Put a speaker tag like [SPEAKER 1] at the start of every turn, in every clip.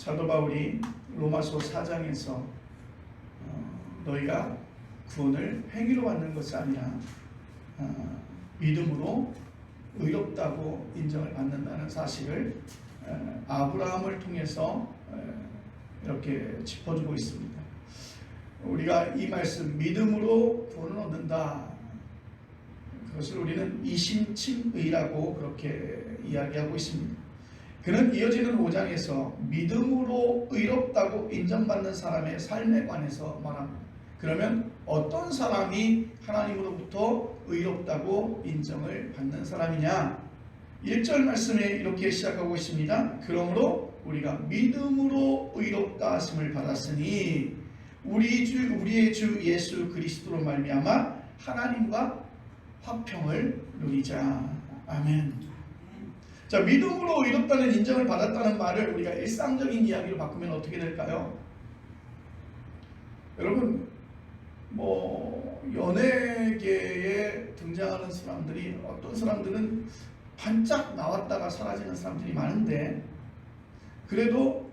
[SPEAKER 1] 사도 바울이 로마서 4장에서 너희가 구원을 행위로 받는 것이 아니라 믿음으로 의롭다고 인정을 받는다는 사실을 아브라함을 통해서 이렇게 짚어주고 있습니다. 우리가 이 말씀 믿음으로 구원을 얻는다, 그것을 우리는 이심칭의라고 그렇게 이야기하고 있습니다. 그는 이어지는 5장에서 믿음으로 의롭다고 인정받는 사람의 삶에 관해서 말합니다. 그러면 어떤 사람이 하나님으로부터 의롭다고 인정을 받는 사람이냐? 1절 말씀에 이렇게 시작하고 있습니다. 그러므로 우리가 믿음으로 의롭다 하심을 받았으니 우리의 주 예수 그리스도로 말미암아 하나님과 화평을 누리자. 아멘. 자, 믿음으로 의롭다는 인정을 받았다는 말을 우리가 일상적인 이야기로 바꾸면 어떻게 될까요? 여러분, 연예계에 등장하는 사람들이, 어떤 사람들은 반짝 나왔다가 사라지는 사람들이 많은데, 그래도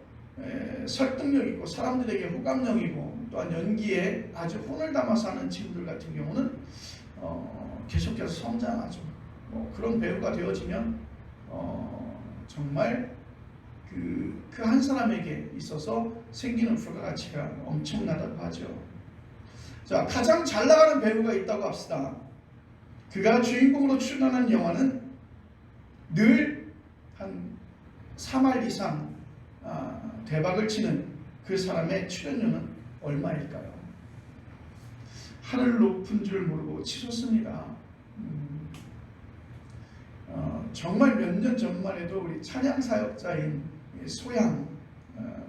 [SPEAKER 1] 설득력 있고 사람들에게 호감형이고 또한 연기에 아주 혼을 담아서 하는 친구들 같은 경우는 계속해서 성장하죠. 그런 배우가 되어지면 정말 그 한 사람에게 있어서 생기는 부가가치가 엄청나다고 하죠. 자, 가장 잘 나가는 배우가 있다고 합시다. 그가 주인공으로 출연하는 영화는 늘 한 3할 이상 대박을 치는 그 사람의 출연료는 얼마일까요? 하늘 높은 줄 모르고 치솟습니다. 정말 몇 년 전만 해도 우리 찬양사역자인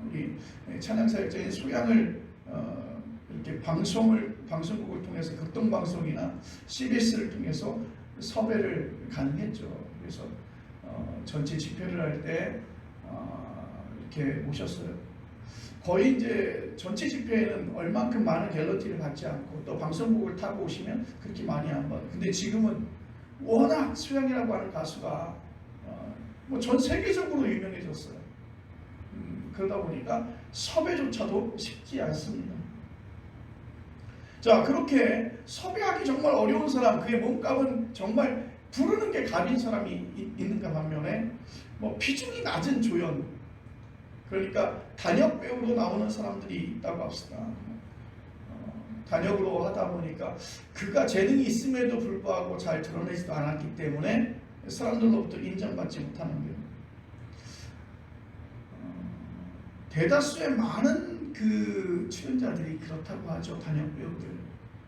[SPEAKER 1] 우리 찬양사역자인 소양을 이렇게 방송국을 통해서 극동방송이나 CBS를 통해서 섭외를 가능했죠. 그래서 전체 집회를 할 때 이렇게 모셨어요. 거의 이제 전체 집회에는 얼만큼 많은 갤러티를 받지 않고 또 방송국을 타고 오시면 그렇게 많이 안 받아요. 근데 지금은 워낙 수양이라고 하는 가수가 전 세계적으로 유명해졌어요. 그러다 보니까 섭외조차도 쉽지 않습니다. 자, 그렇게 섭외하기 정말 어려운 사람, 그의 몸값은 정말 부르는 게 갑인 사람이 있는가 반면에 비중이 낮은 조연, 그러니까 단역 배우로 나오는 사람들이 있다고 합시다. 단역으로 하다 보니까 그가 재능이 있음에도 불구하고 잘 드러내지도 않았기 때문에 사람들로부터 인정받지 못하는 거예요. 대다수의 많은 그 출연자들이 그렇다고 하죠. 단역 배우들.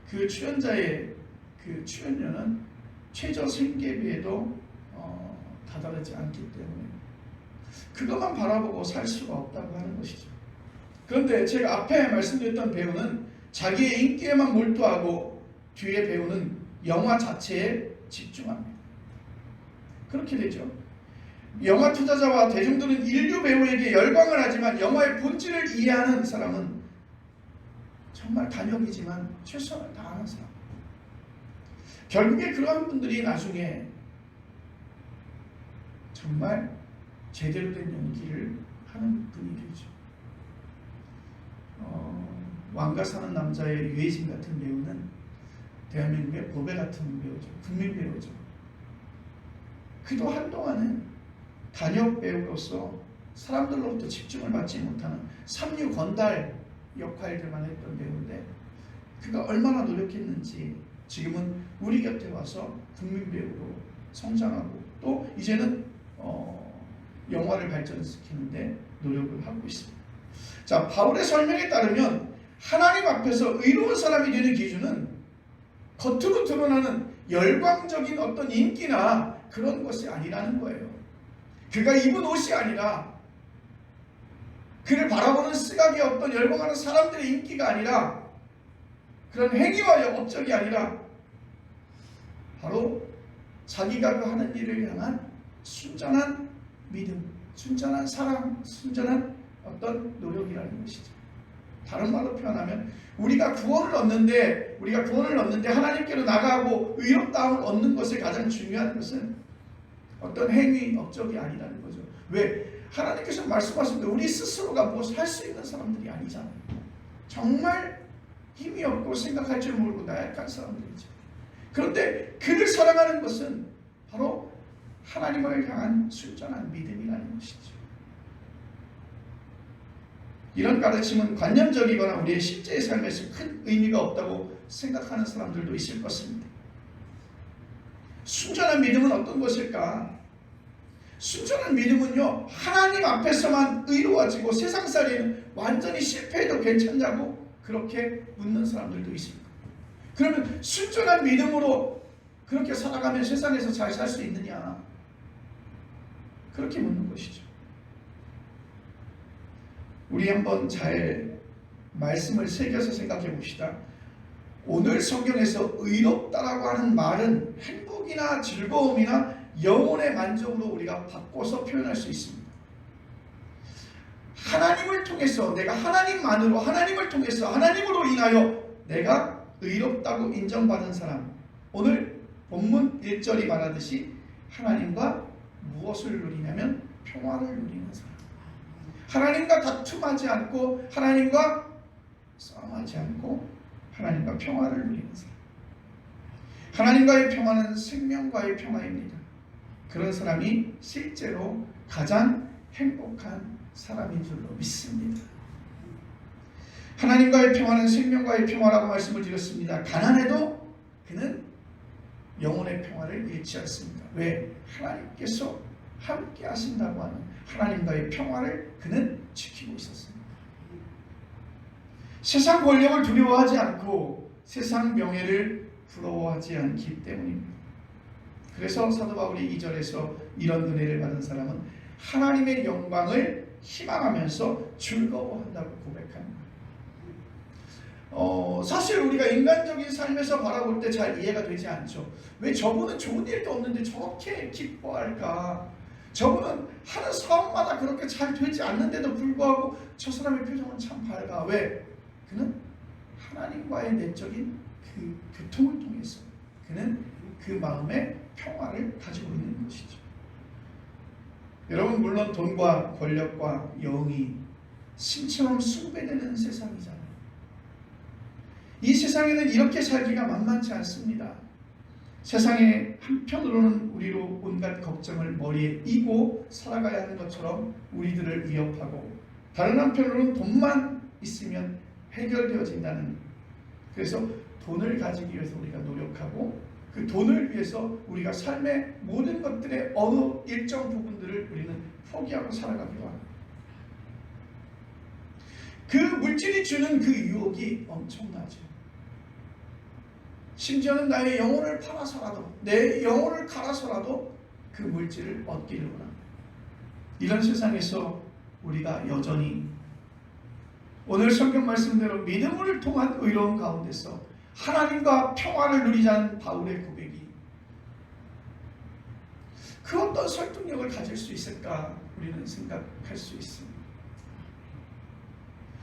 [SPEAKER 1] 그 출연자의 그 출연료는 최저 생계비에도 다다르지 않기 때문에 그것만 바라보고 살 수가 없다고 하는 것이죠. 그런데 제가 앞에 말씀드렸던 배우는 자기의 인기에만 몰두하고 뒤에 배우는 영화 자체에 집중합니다. 그렇게 되죠. 영화 투자자와 대중들은 인류 배우에게 열광을 하지만 영화의 본질을 이해하는 사람은 정말 단역이지만 최선을 다하는 사람. 결국에 그러한 분들이 나중에 정말 제대로 된 연기를 하는 분이 되죠. 왕가 사는 남자의 유해진 같은 배우는 대한민국의 보배 같은 배우죠. 국민 배우죠. 그도 한동안은 단역 배우로서 사람들로부터 집중을 받지 못하는 삼류 건달 역할들만 했던 배우인데 그가 얼마나 노력했는지 지금은 우리 곁에 와서 국민 배우로 성장하고 또 이제는 영화를 발전시키는데 노력을 하고 있습니다. 자, 바울의 설명에 따르면 하나님 앞에서 의로운 사람이 되는 기준은 겉으로 드러나는 열광적인 어떤 인기나 그런 것이 아니라는 거예요. 그가 입은 옷이 아니라 그를 바라보는 시각이 어떤 열광하는 사람들의 인기가 아니라 그런 행위와 업적이 아니라 바로 자기가 그 하는 일을 향한 순전한 믿음, 순전한 사랑, 순전한 어떤 노력이라는 것이죠. 다른 말로 표현하면 우리가 구원을 얻는데 하나님께로 나가고 의롭다함을 얻는 것에 가장 중요한 것은 어떤 행위, 업적이 아니라는 거죠. 왜? 하나님께서 말씀하셨는데 우리 스스로가 무엇을 할 수 있는 사람들이 아니잖아요. 정말 힘이 없고 생각할 줄 모르고 나약한 사람들이죠. 그런데 그를 사랑하는 것은 바로 하나님을 향한 순전한 믿음이라는 것이죠. 이런 가르침은 관념적이거나 우리의 실제 삶에서 큰 의미가 없다고 생각하는 사람들도 있을 것입니다. 순전한 믿음은 어떤 것일까? 순전한 믿음은요, 하나님 앞에서만 의로워지고 세상살이는 완전히 실패해도 괜찮냐고 그렇게 묻는 사람들도 있습니다. 그러면 순전한 믿음으로 그렇게 살아가면 세상에서 잘 살 수 있느냐? 그렇게 묻는 것이죠. 우리 한번 잘 말씀을 새겨서 생각해 봅시다. 오늘 성경에서 의롭다라고 하는 말은 행복이나 즐거움이나 영혼의 만족으로 우리가 바꿔서 표현할 수 있습니다. 하나님을 통해서 내가 하나님만으로 하나님을 통해서 하나님으로 인하여 내가 의롭다고 인정받은 사람, 오늘 본문 1절이 말하듯이 하나님과 무엇을 누리냐면 평화를 누리는 사람, 하나님과 다툼하지 않고 하나님과 싸움하지 않고 하나님과 평화를 누리는 사람. 하나님과의 평화는 생명과의 평화입니다. 그런 사람이 실제로 가장 행복한 사람인 줄로 믿습니다. 하나님과의 평화는 생명과의 평화라고 말씀을 드렸습니다. 가난해도 그는 영혼의 평화를 잃지 않습니다. 왜? 하나님께서 함께 하신다고 하는 하나님과의 평화를 그는 지키고 있었습니다. 세상 권력을 두려워하지 않고 세상 명예를 부러워하지 않기 때문입니다. 그래서 사도 바울이 2절에서 이런 은혜를 받은 사람은 하나님의 영광을 희망하면서 즐거워한다고 고백합니다. 사실 우리가 인간적인 삶에서 바라볼 때 잘 이해가 되지 않죠. 왜 저분은 좋은 일도 없는데 저렇게 기뻐할까? 저분은 하는 사업마다 그렇게 잘 되지 않는데도 불구하고 저 사람의 표정은 참 밝아. 왜? 그는 하나님과의 내적인 그 교통을 통해서 그는 그 마음의 평화를 가지고 있는 것이죠. 여러분, 물론 돈과 권력과 영이 신처럼 숭배되는 세상이잖아요. 이 세상에는 이렇게 살기가 만만치 않습니다. 세상에 한편으로는 우리로 온갖 걱정을 머리에 이고 살아가야 하는 것처럼 우리들을 위협하고, 다른 한편으로는 돈만 있으면 해결되어진다는, 그래서 돈을 가지기 위해서 우리가 노력하고 그 돈을 위해서 우리가 삶의 모든 것들의 어느 일정 부분들을 우리는 포기하고 살아가기도 합니다. 그 물질이 주는 그 유혹이 엄청나죠. 심지어는 나의 영혼을 팔아서라도, 내 영혼을 갈아서라도 그 물질을 얻기를 원합니다. 이런 세상에서 우리가 여전히 오늘 성경 말씀대로 믿음을 통한 의로움 가운데서 하나님과 평화를 누리자는 바울의 고백이 그 어떤 설득력을 가질 수 있을까 우리는 생각할 수 있습니다.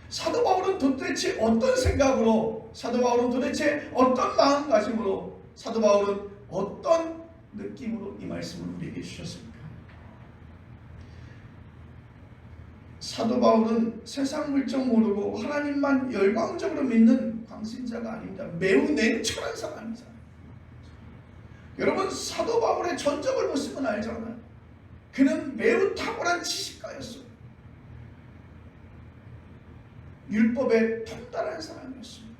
[SPEAKER 1] 사도 바울은 도대체 어떤 생각으로, 사도 바울은 도대체 어떤 마음가짐으로, 사도 바울은 어떤 느낌으로 이 말씀을 우리에게 주셨습니까? 사도 바울은 세상 물정 모르고 하나님만 열광적으로 믿는 광신자가 아닙니다. 매우 냉철한 사람이잖아요. 여러분, 사도 바울의 전적을 보시면 알잖아요. 그는 매우 탁월한 지식가였어요. 율법에 통달한 사람이었습니다.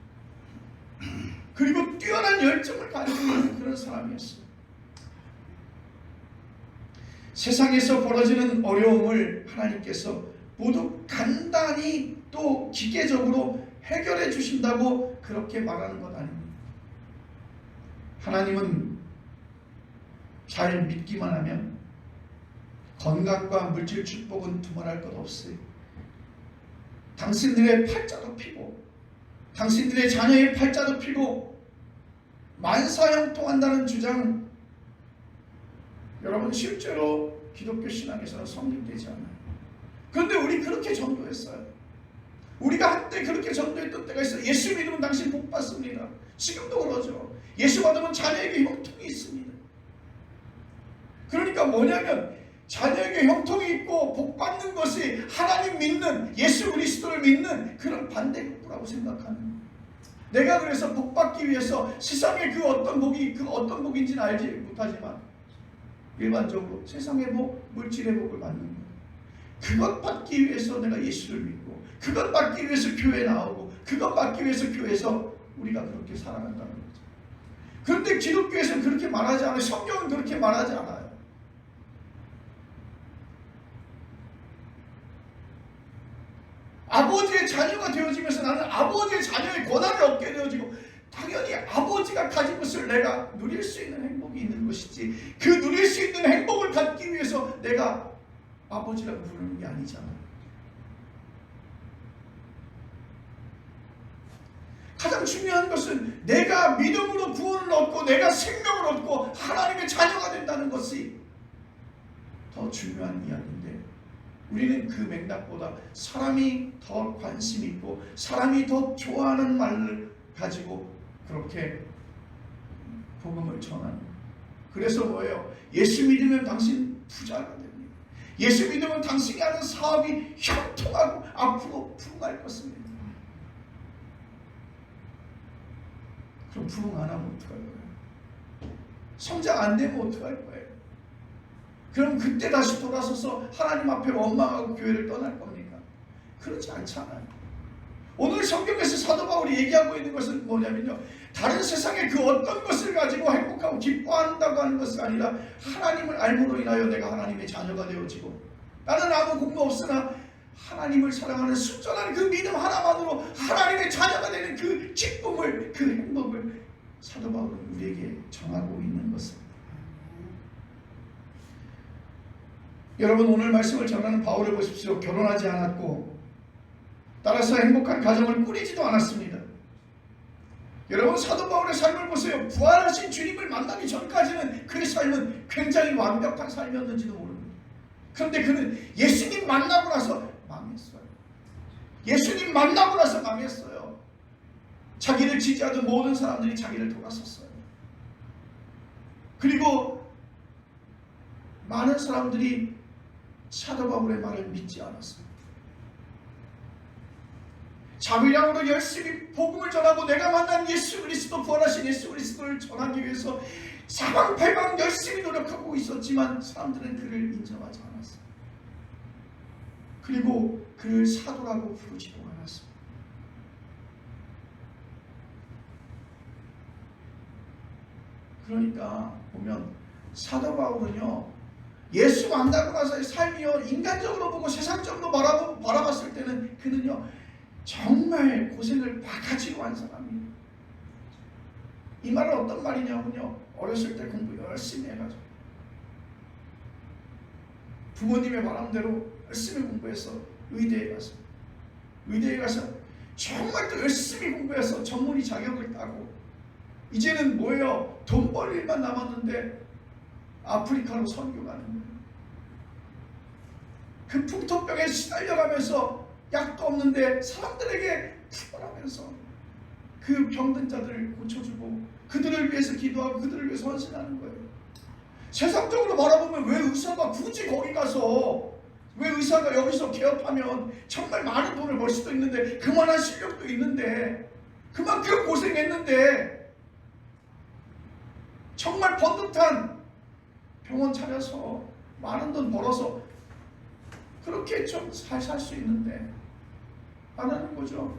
[SPEAKER 1] 그리고 뛰어난 열정을 가지고 있는 그런 사람이었어요. 세상에서 벌어지는 어려움을 하나님께서 모두 간단히 또 기계적으로 해결해 주신다고 그렇게 말하는 것 아닙니다. 하나님은 잘 믿기만 하면 건강과 물질 축복은 두말할 것 없어요. 당신들의 팔자도 피고, 당신들의 자녀의 팔자도 피고, 만사형통한다는 주장, 여러분 실제로 기독교 신앙에서는 성립되지 않아요. 그런데 우리 그렇게 전도했어요. 우리가 한때 그렇게 전도했던 때가 있어요. 예수 믿으면 당신 복 받습니다. 지금도 그러죠. 예수 받으면 자녀에게 형통이 있습니다. 그러니까 뭐냐면 자녀에게 형통이 있고 복 받는 것이 하나님 믿는, 예수 그리스도를 믿는 그런 반대급부라고 생각하는 거예요. 내가 그래서 복 받기 위해서 세상의 그 어떤 복인지는 알지 못하지만 일반적으로 세상의 복, 물질의 복을 받는 거예요. 그것 받기 위해서 내가 예수를 믿고, 그것 받기 위해서 교회 나오고, 그것 받기 위해서 교회에서 우리가 그렇게 살아간다는 거죠. 그런데 기독교에서는 그렇게 말하지 않아요. 성경은 그렇게 말하지 않아요. 아버지의 자녀가 되어지면서 나는 아버지의 자녀의 권한을 얻게 되어지고, 당연히 아버지가 가진 것을 내가 누릴 수 있는 행복이 있는 것이지, 그 누릴 수 있는 행복을 갖기 위해서 내가 아버지라고 부르는 게 아니잖아요. 가장 중요한 것은 내가 믿음으로 구원을 얻고 내가 생명을 얻고 하나님의 자녀가 된다는 것이 더 중요한 이야기인데, 우리는 그 맥락보다 사람이 더 관심 있고 사람이 더 좋아하는 말을 가지고 그렇게 복음을 전하는 거예요. 그래서 뭐예요? 예수 믿으면 당신 부자가 됩니다. 예수 믿으면 당신이 하는 사업이 형통하고 앞으로 부흥할 것입니다. 그럼 부흥 안 하면 어떡할 거예요? 성장 안 되면 어떡할 거예요? 그럼 그때 다시 돌아서서 하나님 앞에 원망하고 교회를 떠날 겁니까? 그렇지 않잖아요. 오늘 성경에서 사도 바울이 얘기하고 있는 것은 뭐냐면요, 다른 세상의 그 어떤 것을 가지고 행복하고 기뻐한다고 하는 것이 아니라 하나님을 알므로 인하여 내가 하나님의 자녀가 되어지고, 나는 아무 공부 없으나 하나님을 사랑하는 순전한 그 믿음 하나만으로 하나님의 자녀가 되는 그 기쁨을, 그 행복을 사도 바울은 우리에게 정하고 있는 것입니다. 여러분, 오늘 말씀을 전하는 바울을 보십시오. 결혼하지 않았고 따라서 행복한 가정을 꾸리지도 않았습니다. 여러분, 사도 바울의 삶을 보세요. 부활하신 주님을 만나기 전까지는 그의 삶은 굉장히 완벽한 삶이었는지도 모릅니다. 그런데 그는 예수님 만나고 나서 망했어요. 예수님 만나고 나서 망했어요. 자기를 지지하던 모든 사람들이 자기를 돌아섰어요. 그리고 많은 사람들이 사도 바울의 말을 믿지 않았어요. 자비량으로 열심히 복음을 전하고 내가 만난 예수 그리스도, 부활하신 예수 그리스도를 전하기 위해서 사방팔방 열심히 노력하고 있었지만 사람들은 그를 인정하지 않았어요. 그리고 그를 사도라고 부르지도 않았어요. 그러니까 보면 사도 바울은요, 예수 만나고 나서의 삶이요, 인간적으로 보고 세상적으로 바라봤을 때는 그는요 정말 고생을 바가지로 한 사람이에요. 이 말은 어떤 말이냐면요, 어렸을 때 공부 열심히 해가지고 부모님의 바람대로 열심히 공부해서 의대에 가서 정말 또 열심히 공부해서 전문의 자격을 따고, 이제는 뭐예요? 돈 벌 일만 남았는데 아프리카로 선교 가는 거예요. 그 풍토병에 시달려가면서 약도 없는데 사람들에게 투벌하면서 그 병든 자들을 고쳐주고 그들을 위해서 기도하고 그들을 위해서 헌신하는 거예요. 세상적으로 바라보면 왜 의사가 굳이 거기 가서, 왜 의사가 여기서 개업하면 정말 많은 돈을 벌 수도 있는데, 그만한 실력도 있는데, 그만큼 고생했는데 정말 번듯한 병원 차려서 많은 돈 벌어서 그렇게 좀 잘 살 수 있는데 안 하는 거죠.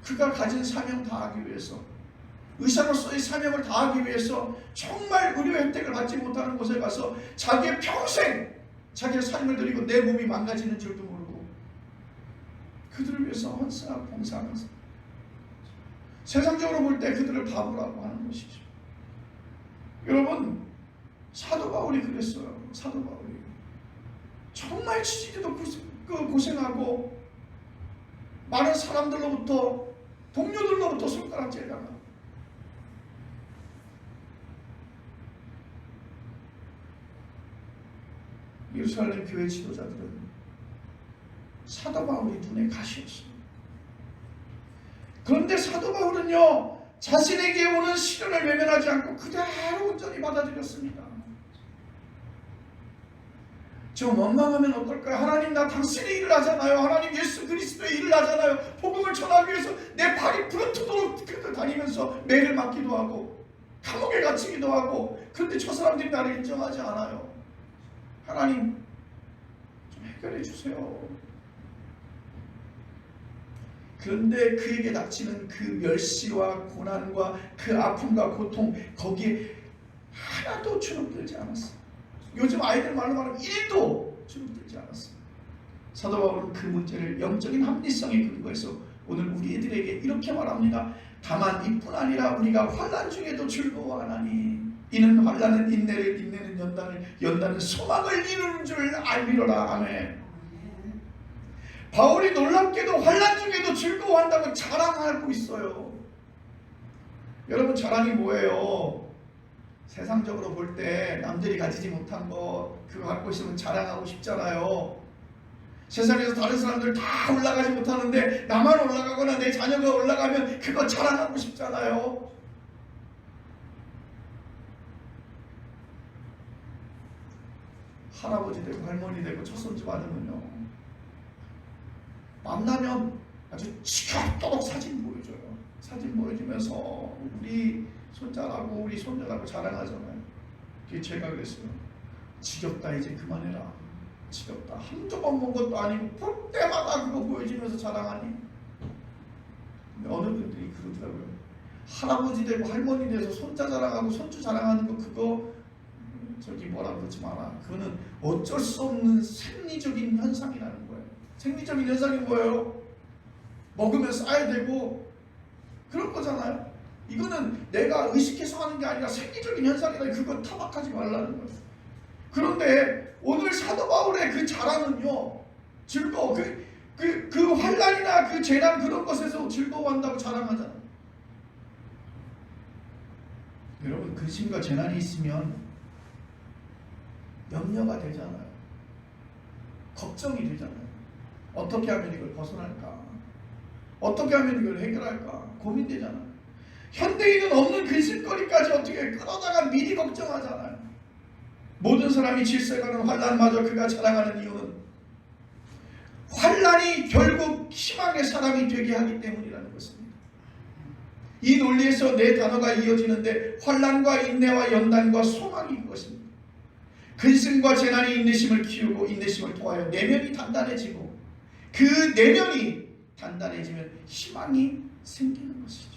[SPEAKER 1] 그가 가진 사명 다하기 위해서, 의사로서의 사명을 다하기 위해서 정말 의료 혜택을 받지 못하는 곳에 가서 자기의 평생 자기의 삶을 드리고 내 몸이 망가지는 줄도 모르고 그들을 위해서 헌신하고 봉사하면서 세상적으로 볼 때 그들을 바보라고 하는 것이죠. 여러분, 사도 바울이 그랬어요. 사도 바울이 정말 지지도 고생하고 많은 사람들로부터, 동료들로부터 손가락질당하고, 예루살렘 교회 지도자들은 사도 바울이 눈에 가시였습니다. 그런데 사도 바울은요, 자신에게 오는 시련을 외면하지 않고 그대로 온전히 받아들였습니다. 좀 원망하면 어떨까요? 하나님, 나 당신의 일을 하잖아요. 하나님, 예수 그리스도의 일을 하잖아요. 복음을 전하기 위해서 내 발이 부르트도록 다니면서 매를 맞기도 하고 감옥에 갇히기도 하고, 그런데 저 사람들이 나를 인정하지 않아요. 하나님, 좀 해결해 주세요. 그런데 그에게 닥치는 그 멸시와 고난과 그 아픔과 고통, 거기에 하나도 주눅들지 않았어요. 요즘 아이들 말로 말하면 1도 주눅들지 않았어요. 사도 바울은 그 문제를 영적인 합리성에 근거해서 오늘 우리들에게 이렇게 말합니다. 다만 이뿐 아니라 우리가 환난 중에도 즐거워하나니 이는 환난은 인내를, 인내는 연단을, 연단은 소망을 이루는 줄 알미로라. 아멘. 바울이 놀랍게도 환난 중에도 즐거워한다고 자랑하고 있어요. 여러분, 자랑이 뭐예요? 세상적으로 볼 때 남들이 가지지 못한 거 그거 갖고 있으면 자랑하고 싶잖아요. 세상에서 다른 사람들 다 올라가지 못하는데 나만 올라가거나 내 자녀가 올라가면 그거 자랑하고 싶잖아요. 할아버지 되고 할머니 되고 첫손주 받으면요, 만나면 아주 지겹도록 사진 보여줘요. 사진 보여주면서 우리 손자라고 우리 손녀라고 자랑하잖아요. 그게 제가 그랬어요. 지겹다, 이제 그만해라. 지겹다. 한두 번 본 것도 아니고 볼 때마다 그거 보여주면서 자랑하니. 근데 어느 분들이 그러더라고요. 할아버지 되고 할머니 돼서 손자 자랑하고 손주 자랑하는 거, 그거 저기 뭐라 그러지 마라. 그거는 어쩔 수 없는 생리적인 현상이라는 거예요. 생리적인 현상이 뭐예요? 먹으면 싸야 되고 그런 거잖아요. 이거는 내가 의식해서 하는 게 아니라 생리적인 현상이라, 그거 타박하지 말라는 거예요. 그런데 오늘 사도 바울의 그 자랑은요, 즐거워. 그 환난이나 그 재난 그런 것에서 즐거워한다고 자랑하잖아요. 여러분, 근심과 재난이 있으면 염려가 되잖아요. 걱정이 되잖아요. 어떻게 하면 이걸 벗어날까? 어떻게 하면 이걸 해결할까? 고민되잖아요. 현대인은 없는 근심거리까지 어떻게 끌어다가 미리 걱정하잖아요. 모든 사람이 질서가는 환난마저 그가 자랑하는 이유는 환난이 결국 희망의 사람이 되게 하기 때문이라는 것입니다. 이 논리에서 네 단어가 이어지는데 환난과 인내와 연단과 소망이 그것입니다. 근심과 재난이 인내심을 키우고 인내심을 통하여 내면이 단단해지고 그 내면이 단단해지면 희망이 생기는 것이죠.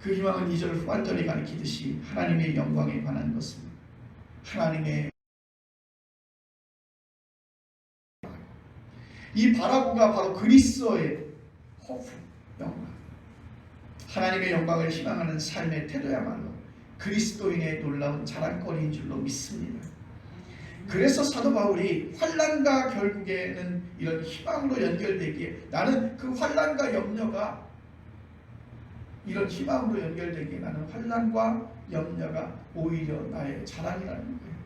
[SPEAKER 1] 그 희망은 2절 후반절이 가리키듯이 하나님의 영광에 관한 것입니다. 하나님의 이 바라보가 바로 그리스도의 호프, 영광, 하나님의 영광을 희망하는 삶의 태도야말로 그리스도인의 놀라운 자랑거리인 줄로 믿습니다. 그래서 사도 바울이 환난과 결국에는 이런 희망으로 연결되기에, 나는 그 환난과 염려가 이런 희망으로 연결되기에 나는 환난과 염려가 오히려 나의 자랑이라는 거예요.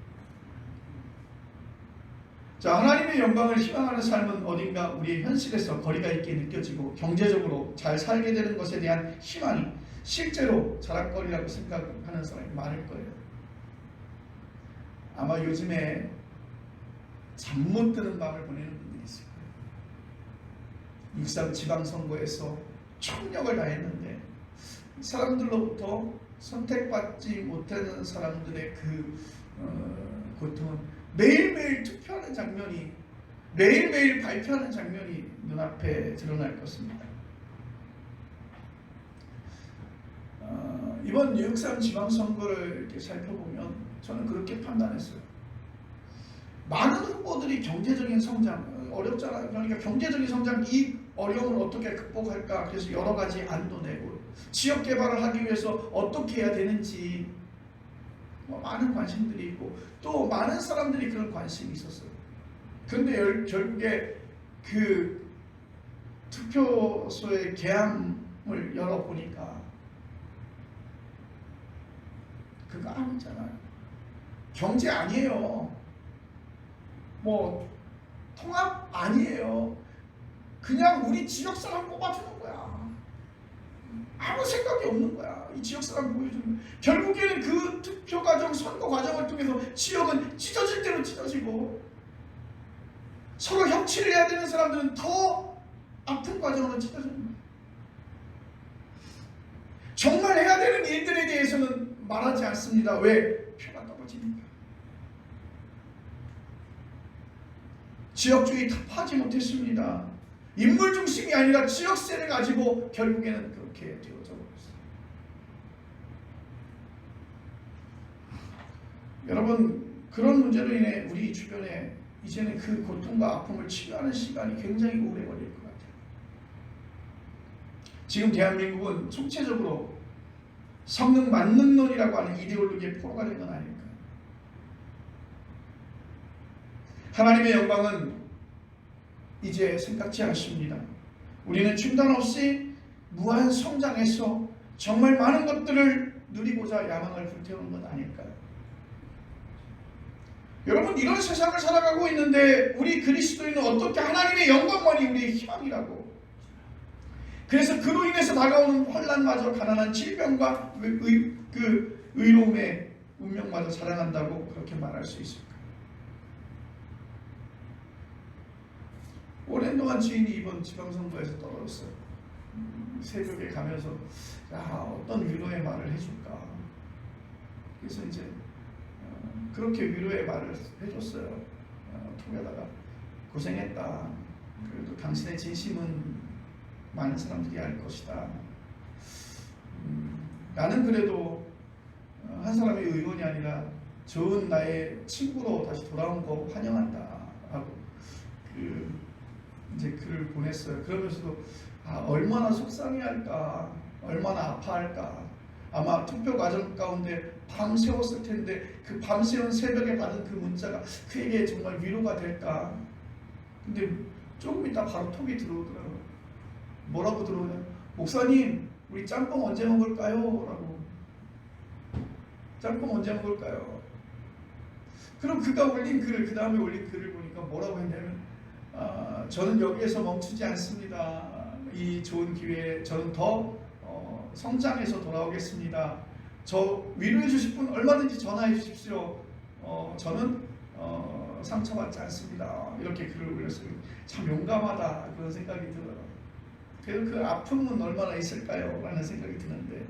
[SPEAKER 1] 자, 하나님의 영광을 희망하는 삶은 어딘가 우리의 현실에서 거리가 있게 느껴지고 경제적으로 잘 살게 되는 것에 대한 희망이 실제로 자랑거리라고 생각하는 사람이 많을 거예요. 아마 요즘에 잠 못 드는 밤을 보내는 분들이 있을 거예요. 6.3 지방선거에서 총력을 다했는데 사람들로부터 선택받지 못하는 사람들의 그 고통은 매일매일 투표하는 장면이, 매일매일 발표하는 장면이 눈앞에 드러날 것입니다. 이번 6.3 지방선거를 이렇게 살펴보면 저는 그렇게 판단했어요. 많은 후보들이 경제적인 성장, 어렵잖아요. 그러니까 경제적인 성장, 이 어려움을 어떻게 극복할까, 그래서 여러 가지 안도 내고 지역 개발을 하기 위해서 어떻게 해야 되는지 많은 관심들이 있고 또 많은 사람들이 그런 관심이 있었어요. 그런데 결국에 그 투표소의 개함을 열어보니까 그거 아니잖아요. 경제 아니에요. 뭐 통합 아니에요. 그냥 우리 지역 사람 뽑아주는 거야. 아무 생각이 없는 거야. 이 지역 사람 보여주는 거야. 결국에는 그 투표 과정 선거 과정을 통해서 지역은 찢어질 대로 찢어지고, 서로 협치를 해야 되는 사람들은 더 아픈 과정으로 찢어집니다. 정말 해야 되는 일들에 대해서는 말하지 않습니다. 왜? 표가 떨어지니까. 지역주의 타파하지 못했습니다. 인물 중심이 아니라 지역세를 가지고 결국에는 그렇게 되어져 버렸어요. 여러분, 그런 문제로 인해 우리 주변에 이제는 그 고통과 아픔을 치유하는 시간이 굉장히 오래 걸릴 것 같아요. 지금 대한민국은 총체적으로 성능 만능론이라고 하는 이데올로기의 포로가 된 건 아닐까요? 하나님의 영광은 이제 생각지 않습니다. 우리는 중단 없이 무한 성장해서 정말 많은 것들을 누리고자 야망을 불태우는 것 아닐까요? 여러분, 이런 세상을 살아가고 있는데 우리 그리스도인은 어떻게 하나님의 영광만이 우리의 희망이라고, 그래서 그로 인해서 다가오는 환난마저 가난한 질병과 의로움의 운명마저 자랑한다고 그렇게 말할 수 있을까요? 오랜 동안 지인이 이번 지방선거에서 떨어졌어요. 새벽에 가면서 어떤 위로의 말을 해줄까. 그래서 이제 그렇게 위로의 말을 해줬어요. 통에다가 고생했다. 그래도 당신의 진심은 많은 사람들이 알 것이다. 나는 그래도 한 사람의 의원이 아니라 좋은 나의 친구로 다시 돌아온 거 환영한다 하고 이제 글을 보냈어요. 그러면서도 얼마나 속상해할까, 얼마나 아파할까. 아마 투표 과정 가운데 밤새웠을 텐데 그 밤새운 새벽에 받은 그 문자가 그에게 정말 위로가 될까. 근데 조금 있다 바로 톡이 들어오더라고요. 뭐라고 들어오냐? 목사님, 우리 짬뽕 언제 먹을까요? 라고. 짬뽕 언제 먹을까요? 그럼 그가 올린 글을, 그 다음에 올린 글을 보니까 뭐라고 했냐면, 저는 여기에서 멈추지 않습니다. 이 좋은 기회에 저는 더 성장해서 돌아오겠습니다. 저 위로해 주실 분 얼마든지 전화해 주십시오. 저는 상처받지 않습니다. 이렇게 글을 올렸어요. 참 용감하다, 그런 생각이 들어요. 그래서 그 아픔은 얼마나 있을까요? 라는 생각이 드는데,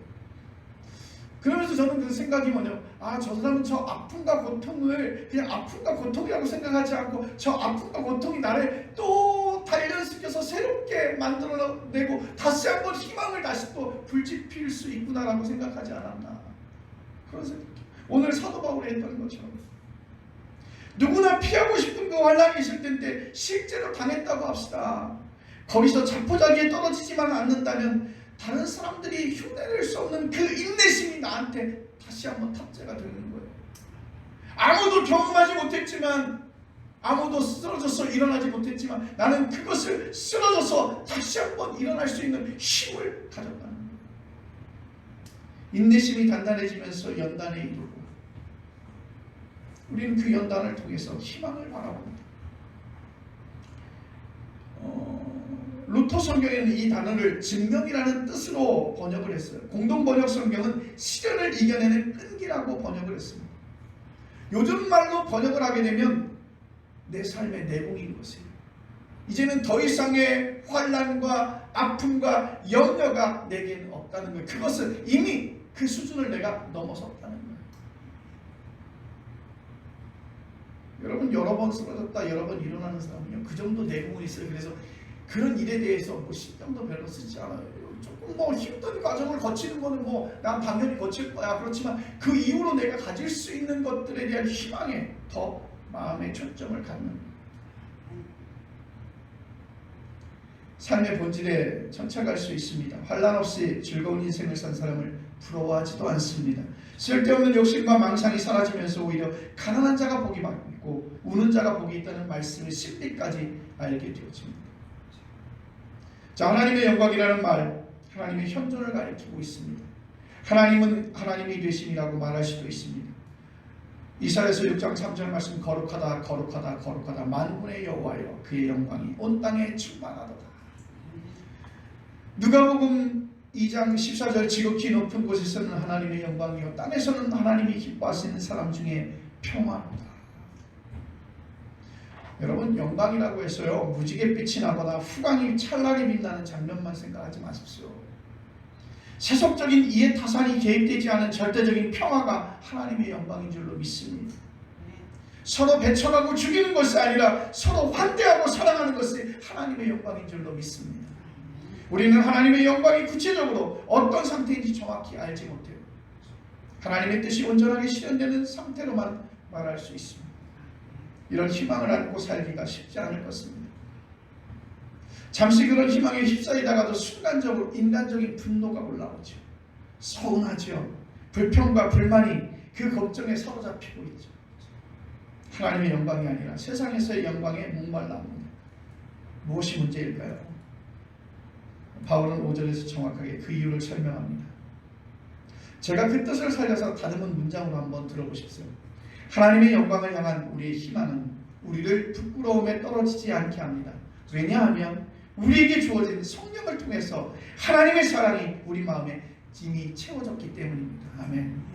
[SPEAKER 1] 그러면서 저는 그 생각이 뭐냐면, 저 사람은 저 아픔과 고통을 그냥 아픔과 고통이라고 생각하지 않고 저 아픔과 고통이 나를 또 단련시켜서 새롭게 만들어내고 다시 한번 희망을 다시 또 불지필 수 있구나라고 생각하지 않았나. 그런 생각. 오늘 사도 바울이 했던 것처럼 누구나 피하고 싶은 그 환난이 있을 텐데 실제로 당했다고 합시다. 거기서 자포자기에 떨어지지만 않는다면 다른 사람들이 흉내낼 수 없는 그 인내심이 나한테 다시 한번 탑재가 되는 거예요. 아무도 경험하지 못했지만, 아무도 쓰러져서 일어나지 못했지만 나는 그것을 쓰러져서 다시 한번 일어날 수 있는 힘을 가졌다는 거예요. 인내심이 단단해지면서 연단에 이르고, 우리는 그 연단을 통해서 희망을 바라봅니다. 루터 성경에는 이 단어를 증명이라는 뜻으로 번역을 했어요. 공동 번역 성경은 시련을 이겨내는 끈기라고 번역을 했습니다. 요즘 말로 번역을 하게 되면 내 삶의 내공인 것이에요. 이제는 더 이상의 환난과 아픔과 염려가 내게는 없다는 거예요. 그것은 이미 그 수준을 내가 넘어섰다는 거예요. 여러분, 여러 번 쓰러졌다 여러 번 일어나는 사람은요, 그 정도 내공이 있어요. 그래서 그런 일에 대해서 신경도 별로 쓰지 않아요. 조금 힘든 과정을 거치는 거는 난 당연히 거칠 거야. 그렇지만 그 이후로 내가 가질 수 있는 것들에 대한 희망에 더 마음의 초점을 갖는, 삶의 본질에 천착할 수 있습니다. 환난 없이 즐거운 인생을 산 사람을 부러워하지도 않습니다. 쓸데없는 욕심과 망상이 사라지면서 오히려 가난한 자가 복이 있고 우는 자가 복이 있다는 말씀의 진리까지 알게 되어집니다. 자, 하나님의 영광이라는 말, 하나님의 현존을 가리키고 있습니다. 하나님은 하나님이 되심이라고 말할 수도 있습니다. 이사야서 6장 3절 말씀, 거룩하다 거룩하다 거룩하다 만군의 여호와여, 그의 영광이 온 땅에 충만하도다. 누가복음 2장 14절 지극히 높은 곳에서는 하나님의 영광이요 땅에서는 하나님이 기뻐하시는 사람 중에 평화로다. 여러분, 영광이라고 해서요 무지갯빛이 나거나 후광이 찬란히 빛나는 장면만 생각하지 마십시오. 세속적인 이해타산이 개입되지 않은 절대적인 평화가 하나님의 영광인 줄로 믿습니다. 서로 배척하고 죽이는 것이 아니라 서로 환대하고 사랑하는 것이 하나님의 영광인 줄로 믿습니다. 우리는 하나님의 영광이 구체적으로 어떤 상태인지 정확히 알지 못해요. 하나님의 뜻이 온전하게 실현되는 상태로만 말할 수 있습니다. 이런 희망을 안고 살기가 쉽지 않을 것입니다. 잠시 그런 희망에 휩싸이다가도 순간적으로 인간적인 분노가 올라오죠. 서운하죠. 불평과 불만이 그 걱정에 사로잡히고 있죠. 하나님의 영광이 아니라 세상에서의 영광에 목말라합니다. 무엇이 문제일까요? 바울은 5절에서 정확하게 그 이유를 설명합니다. 제가 그 뜻을 살려서 다듬은 문장으로 한번 들어보십시오. 하나님의 영광을 향한 우리의 희망은 우리를 부끄러움에 떨어지지 않게 합니다. 왜냐하면 우리에게 주어진 성령을 통해서 하나님의 사랑이 우리 마음에 이미 채워졌기 때문입니다. 아멘.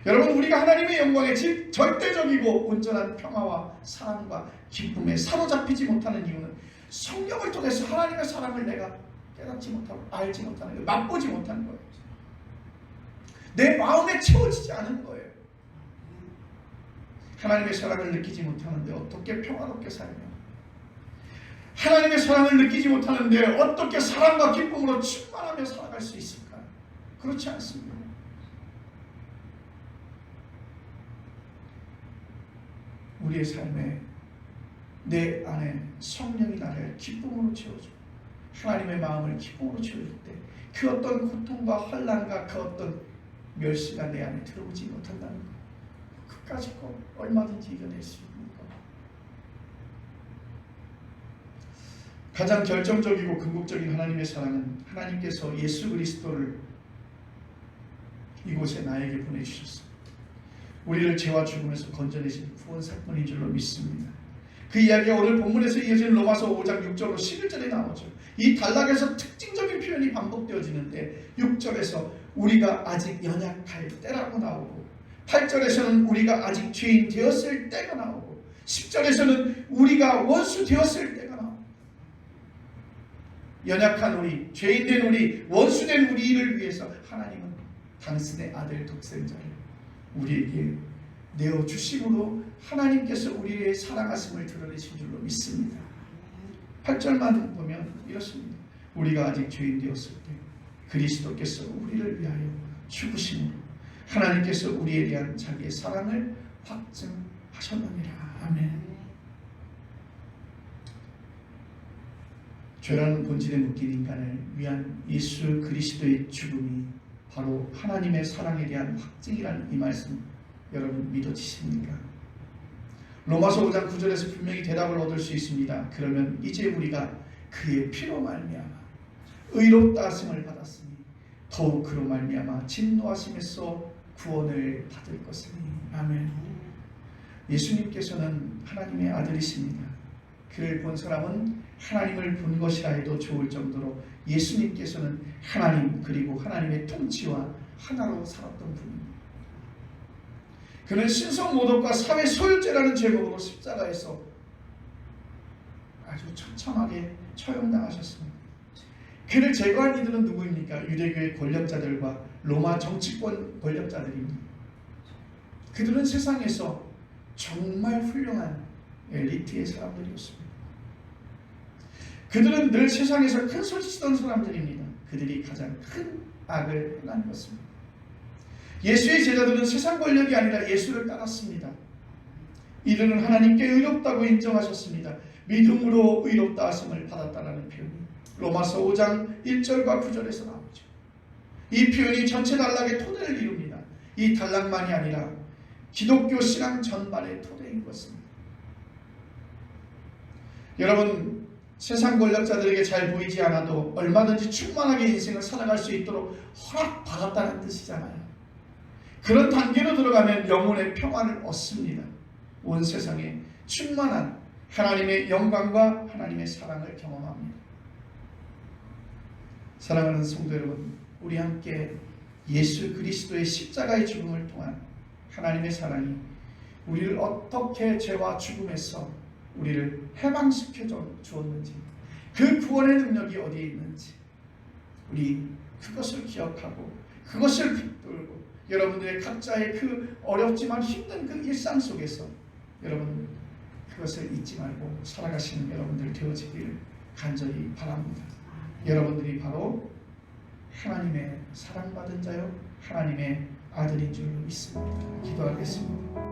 [SPEAKER 1] 여러분, 우리가 하나님의 영광에 절대적이고 온전한 평화와 사랑과 기쁨에 사로잡히지 못하는 이유는 성령을 통해서 하나님의 사랑을 내가 깨닫지 못하고 알지 못하는 거예요. 맛보지 못하는 거예요. 내 마음에 채워지지 않은 거예요. 하나님의 사랑을 느끼지 못하는데 어떻게 평화롭게 살며, 하나님의 사랑을 느끼지 못하는데 어떻게 사랑과 기쁨으로 충만하며 살아갈 수 있을까요? 그렇지 않습니다. 우리의 삶에 내 안에 성령이 나를 기쁨으로 채워주고 하나님의 마음을 기쁨으로 채워줄 때 그 어떤 고통과 환난과 그 어떤 멸시가 내 안에 들어오지 못한다는 것, 끝까지 꼭 얼마든지 이겨낼 수 있는 것. 가장 결정적이고 궁극적인 하나님의 사랑은 하나님께서 예수 그리스도를 이곳에 나에게 보내주셨습니다. 우리를 죄와 죽음에서 건져내신 구원 사건인 줄로 믿습니다. 그 이야기가 오늘 본문에서 이어지는 로마서 5장 6절로 11절에 나오죠. 이 단락에서 특징적인 표현이 반복되어지는데 6절에서 우리가 아직 연약할 때라고 나오고 8절에서는 우리가 아직 죄인 되었을 때가 나오고 10절에서는 우리가 원수 되었을 때가 나오고 연약한 우리, 죄인된 우리, 원수된 우리를 위해서 하나님은 당신의 아들 독생자를 우리에게 내어주심으로 하나님께서 우리의 사랑하심을 드러내신 줄로 믿습니다. 8절만 보면 이렇습니다. 우리가 아직 죄인 되었을 때 그리스도께서 우리를 위하여 죽으심으로 하나님께서 우리에 대한 자기의 사랑을 확증하셨느니라. 아멘. 죄라는 본질에 묶인 인간을 위한 예수 그리스도의 죽음이 바로 하나님의 사랑에 대한 확증이라는 이 말씀 여러분 믿어지십니까? 로마서 5장 9절에서 분명히 대답을 얻을 수 있습니다. 그러면 이제 우리가 그의 피로 말미암아 의롭다 하심을 받았으니 더욱 그로 말미암아 진노하심에서 구원을 받을 것이니. 아멘. 예수님께서는 하나님의 아들이십니다. 그를 본 사람은 하나님을 본 것이라 해도 좋을 정도로 예수님께서는 하나님 그리고 하나님의 통치와 하나로 살았던 분입니다. 그는 신성모독과 사회 소유죄라는 제목으로 십자가에서 아주 처참하게 처형당하셨습니다. 그를 제거한 이들은 누구입니까? 유대교의 권력자들과 로마 정치권 권력자들입니다. 그들은 세상에서 정말 훌륭한 엘리트의 사람들이었습니다. 그들은 늘 세상에서 큰 소리치던 사람들입니다. 그들이 가장 큰 악을 행한 것입니다. 예수의 제자들은 세상 권력이 아니라 예수를 따랐습니다. 이들은 하나님께 의롭다고 인정하셨습니다. 믿음으로 의롭다 하심을 받았다라는 표현이 로마서 5장 1절과 9절에서 나오죠. 이 표현이 전체 단락의 토대를 이룹니다. 이 단락만이 아니라 기독교 신앙 전반의 토대인 것입니다. 여러분, 세상 권력자들에게 잘 보이지 않아도 얼마든지 충만하게 인생을 살아갈 수 있도록 허락받았다는 뜻이잖아요. 그런 단계로 들어가면 영혼의 평안을 얻습니다. 온 세상에 충만한 하나님의 영광과 하나님의 사랑을 경험합니다. 사랑하는 성도 여러분, 우리 함께 예수 그리스도의 십자가의 죽음을 통한 하나님의 사랑이 우리를 어떻게 죄와 죽음에서 우리를 해방시켜 주었는지, 그 구원의 능력이 어디에 있는지 우리 그것을 기억하고 그것을 붙들고 여러분들의 각자의 그 어렵지만 힘든 그 일상 속에서 여러분 그것을 잊지 말고 살아가시는 여러분들 되어지기를 간절히 바랍니다. 여러분들이 바로 하나님의 사랑받은 자요 하나님의 아들인 줄 믿습니다. 기도하겠습니다.